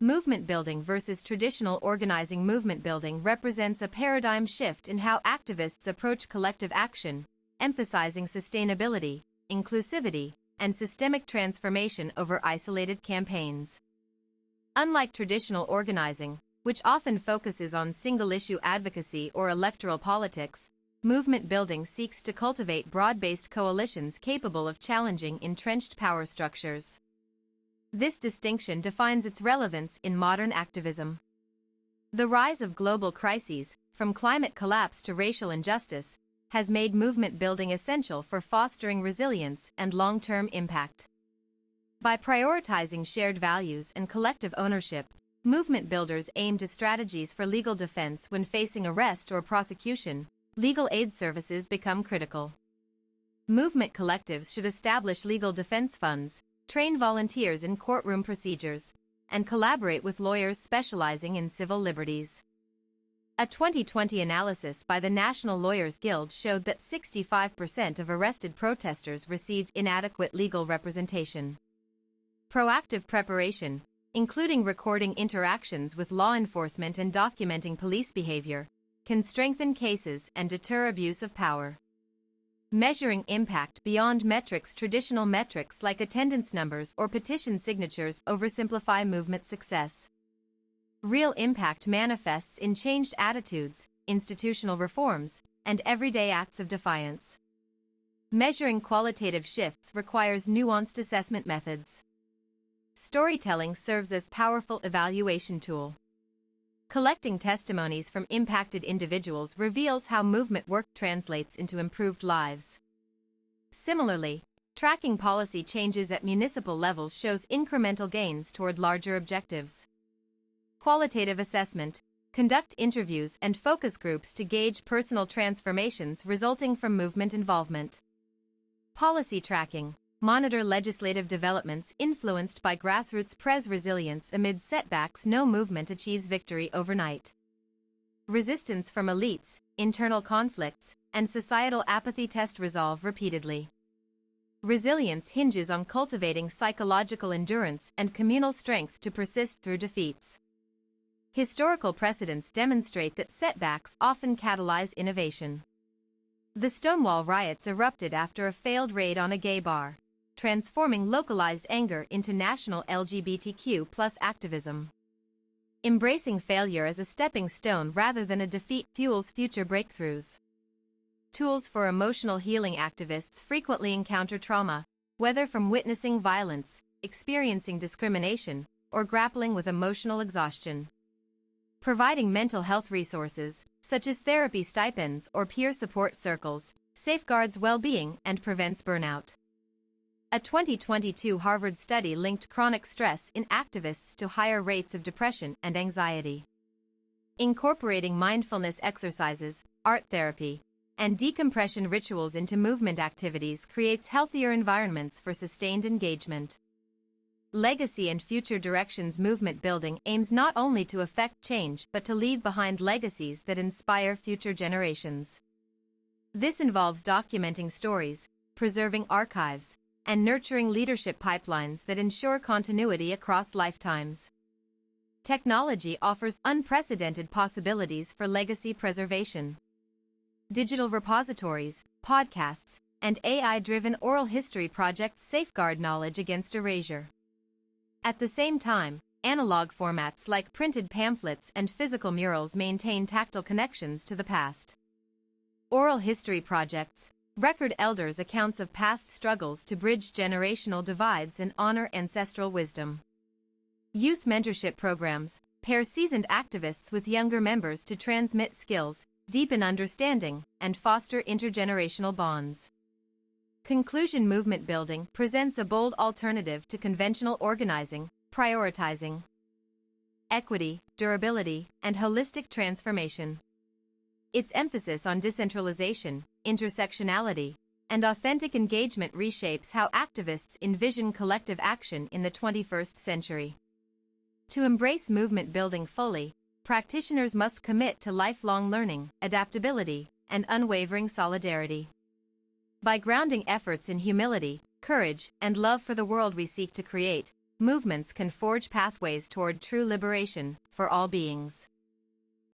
Movement building versus traditional organizing. Movement building represents a paradigm shift in how activists approach collective action, emphasizing sustainability, inclusivity, and systemic transformation over isolated campaigns. Unlike traditional organizing, which often focuses on single-issue advocacy or electoral politics, movement building seeks to cultivate broad-based coalitions capable of challenging entrenched power structures. This distinction defines its relevance in modern activism. The rise of global crises, from climate collapse to racial injustice, has made movement building essential for fostering resilience and long-term impact. By prioritizing shared values and collective ownership, movement builders aim to strategies for legal defense when facing arrest or prosecution. Legal aid services become critical. Movement collectives should establish legal defense funds, train volunteers in courtroom procedures, and collaborate with lawyers specializing in civil liberties. A 2020 analysis by the National Lawyers Guild showed that 65% of arrested protesters received inadequate legal representation. Proactive preparation, including recording interactions with law enforcement and documenting police behavior, can strengthen cases and deter abuse of power. Measuring impact beyond metrics. Traditional metrics like attendance numbers or petition signatures oversimplify movement success. Real impact manifests in changed attitudes, institutional reforms, and everyday acts of defiance. Measuring qualitative shifts requires nuanced assessment methods. Storytelling serves as powerful evaluation tool. Collecting testimonies from impacted individuals reveals how movement work translates into improved lives. Similarly, tracking policy changes at municipal levels shows incremental gains toward larger objectives. Qualitative assessment. Conduct interviews and focus groups to gauge personal transformations resulting from movement involvement. Policy tracking. Monitor legislative developments influenced by grassroots resilience amid setbacks. No movement achieves victory overnight. Resistance from elites, internal conflicts, and societal apathy test resolve repeatedly. Resilience hinges on cultivating psychological endurance and communal strength to persist through defeats. Historical precedents demonstrate that setbacks often catalyze innovation. The Stonewall riots erupted after a failed raid on a gay bar, transforming localized anger into national LGBTQ+ activism. Embracing failure as a stepping stone rather than a defeat fuels future breakthroughs. Tools for emotional healing. Activists frequently encounter trauma, whether from witnessing violence, experiencing discrimination, or grappling with emotional exhaustion. Providing mental health resources, such as therapy stipends or peer support circles, safeguards well-being and prevents burnout. A 2022 Harvard study linked chronic stress in activists to higher rates of depression and anxiety. Incorporating mindfulness exercises, art therapy, and decompression rituals into movement activities creates healthier environments for sustained engagement. Legacy and future directions. Movement building aims not only to effect change but to leave behind legacies that inspire future generations. This involves documenting stories, preserving archives, and nurturing leadership pipelines that ensure continuity across lifetimes. Technology offers unprecedented possibilities for legacy preservation. Digital repositories, podcasts, and AI-driven oral history projects safeguard knowledge against erasure. At the same time, analog formats like printed pamphlets and physical murals maintain tactile connections to the past. Oral history projects record elders' accounts of past struggles to bridge generational divides and honor ancestral wisdom. Youth mentorship programs pair seasoned activists with younger members to transmit skills, deepen understanding, and foster intergenerational bonds. Conclusion. Movement building presents a bold alternative to conventional organizing, prioritizing equity, durability, and holistic transformation. Its emphasis on decentralization, intersectionality, and authentic engagement reshapes how activists envision collective action in the 21st century. To embrace movement building fully, practitioners must commit to lifelong learning, adaptability, and unwavering solidarity. By grounding efforts in humility, courage, and love for the world we seek to create, movements can forge pathways toward true liberation for all beings.